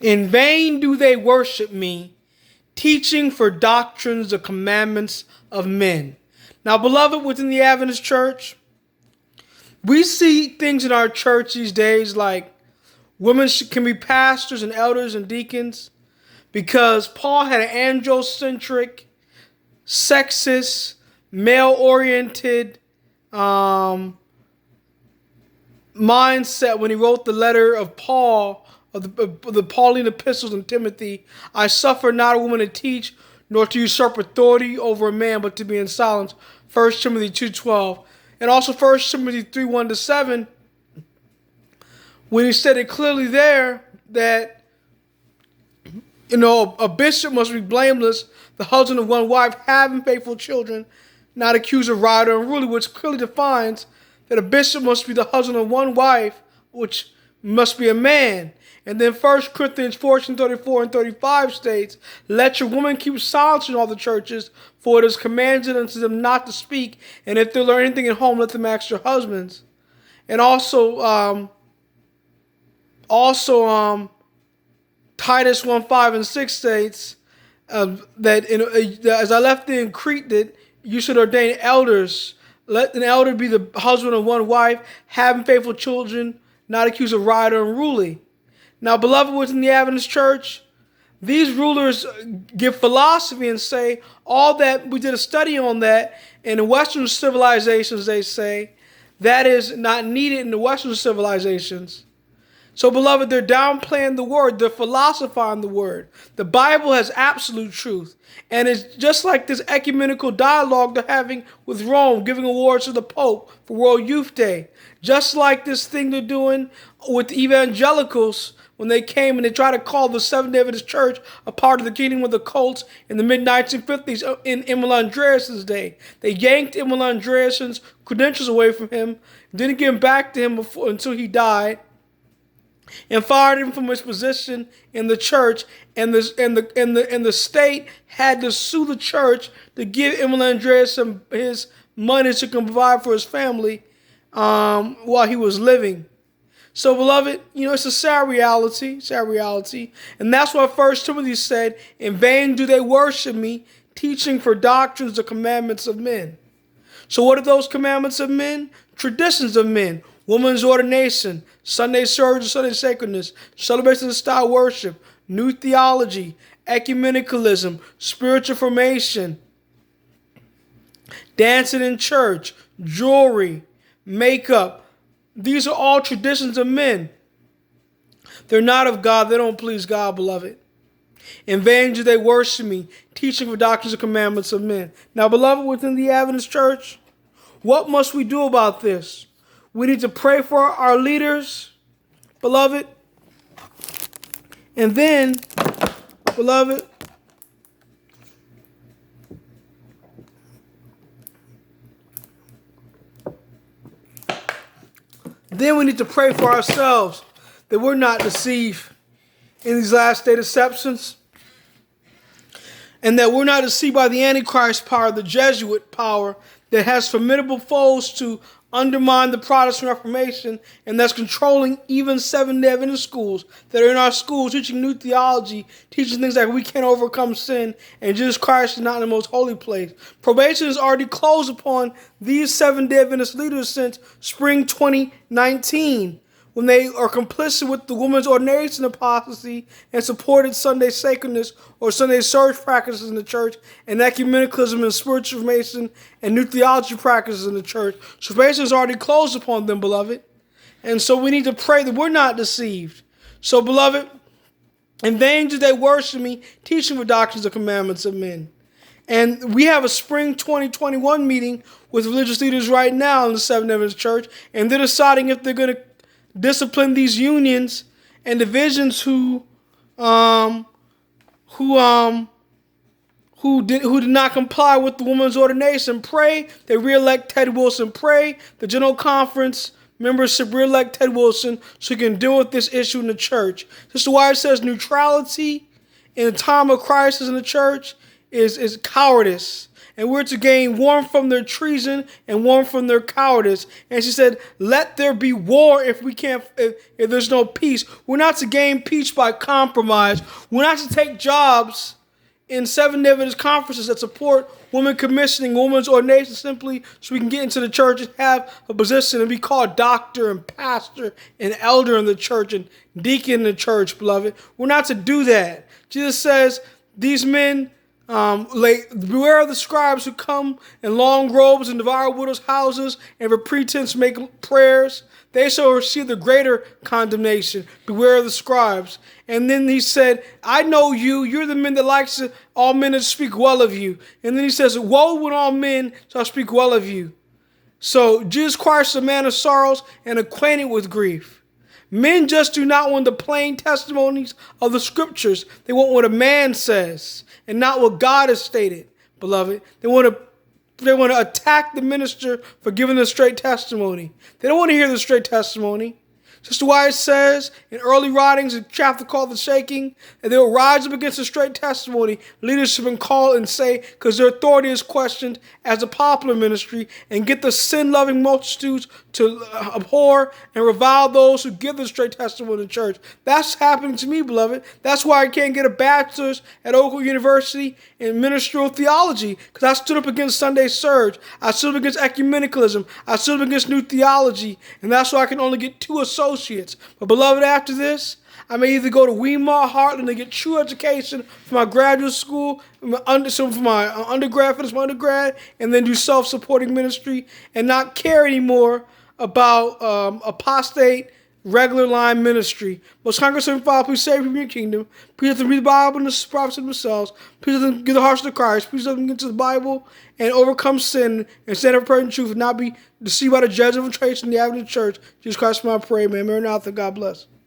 In vain do they worship me, teaching for doctrines the commandments of men. Now, beloved, within the Adventist church, we see things in our church these days like women can be pastors and elders and deacons because Paul had an androcentric, sexist, male-oriented mindset when he wrote the letter of Paul, of the Pauline epistles in Timothy. I suffer not a woman to teach, nor to usurp authority over a man, but to be in silence. 1 Timothy 2:12. And also 1 Timothy 3:1-7, when he said it clearly there that, a bishop must be blameless, the husband of one wife, having faithful children, not accused of riot or unruly, which clearly defines that a bishop must be the husband of one wife, which must be a man. And then 1 Corinthians 14:34-35 states, let your women keep silence in all the churches, for it is commanded unto them not to speak, and if they learn anything at home, let them ask their husbands. And also Titus 1:5-6 states that as I left thee in Crete, that you should ordain elders. Let an elder be the husband of one wife, having faithful children, not accused of riot or unruly. Now, beloved, within the Adventist church, these rulers give philosophy and say all that. We did a study on that in the Western civilizations. They say that is not needed in the Western civilizations. So, beloved, they're downplaying the word. They're philosophizing the word. The Bible has absolute truth. And it's just like this ecumenical dialogue they're having with Rome, giving awards to the Pope for World Youth Day. Just like this thing they're doing with evangelicals when they came and they tried to call the Seventh-day Adventist Church a part of the kingdom of the cults in the mid-1950s in Emil Andreassen's day. They yanked Emil Andreassen's credentials away from him, didn't give them back to him until he died, and fired him from his position in the church, and the state had to sue the church to give Emil Andreassen his money so he can provide for his family while he was living. So, beloved, it's a sad reality, and that's why 1 Timothy said, in vain do they worship me, teaching for doctrines the commandments of men. So what are those commandments of men? Traditions of men. Woman's ordination, Sunday service, Sunday sacredness, celebration of style worship, new theology, ecumenicalism, spiritual formation, dancing in church, jewelry, makeup. These are all traditions of men. They're not of God. They don't please God, beloved. In vain do they worship me, teaching for doctrines and commandments of men. Now, beloved, within the Adventist church, what must we do about this? We need to pray for our leaders, beloved. And then, beloved, we need to pray for ourselves that we're not deceived in these last day deceptions, and that we're not deceived by the Antichrist power, the Jesuit power that has formidable foes to undermine the Protestant Reformation, and that's controlling even Seventh-day Adventist schools that are in our schools, teaching new theology, teaching things like we can't overcome sin, and Jesus Christ is not in the most holy place. Probation has already closed upon these Seventh-day Adventist leaders since spring 2019, when they are complicit with the women's ordination apostasy and supported Sunday sacredness or Sunday service practices in the church, and ecumenicalism and spiritual formation and new theology practices in the church. So probation has already closed upon them, beloved. And so we need to pray that we're not deceived. So, beloved, in vain do they worship me, teaching for doctrines and commandments of men. And we have a spring 2021 meeting with religious leaders right now in the Seventh-day Adventist Church, and they're deciding if they're going to discipline these unions and divisions who did not comply with the woman's ordination. Pray they re-elect Ted Wilson. Pray the General Conference membership re-elect Ted Wilson so he can deal with this issue in the church. This is why it says neutrality in a time of crisis in the church is cowardice. and we're to gain warmth from their treason and warmth from their cowardice. And she said, let there be war if we can't, if there's no peace. We're not to gain peace by compromise. We're not to take jobs in Seventh-day Adventist conferences that support women commissioning, women's ordination simply so we can get into the church and have a position and be called doctor and pastor and elder in the church and deacon in the church, beloved. We're not to do that. Jesus says, these men, beware of the scribes who come in long robes and devour widows' houses and for pretense make prayers. They shall receive the greater condemnation. Beware of the scribes. And then he said, I know you. You're the men that likes all men to speak well of you. And then he says, woe when all men shall speak well of you. So Jesus Christ is a man of sorrows and acquainted with grief. Men just do not want the plain testimonies of the scriptures. They want what a man says and not what God has stated, beloved. They want to attack the minister for giving the straight testimony. They don't want to hear the straight testimony. Sister Wyatt says in early writings, a chapter called The Shaking, that they will rise up against the straight testimony, leadership, and call and say, because their authority is questioned as a popular ministry, and get the sin-loving multitudes to abhor and revile those who give the straight testimony in the church. That's happening to me, beloved. That's why I can't get a bachelor's at Oakland University in ministerial theology, because I stood up against Sunday Surge. I stood up against ecumenicalism. I stood up against new theology, and that's why I can only get 2 associates. But beloved, after this, I may either go to Weimar, Heartland, and get true education for my graduate school, for my undergrad, finish my undergrad, and then do self-supporting ministry and not care anymore about apostate, regular line ministry. Most Congress and Father, please save from your kingdom. Please let them read the Bible and the prophets themselves. Please let them give the hearts to Christ. Please let them get to the Bible and overcome sin and stand up for the truth and not be deceived by the judge of infiltration in the Adventist church. Jesus Christ, my prayer, man. Maranatha, God bless.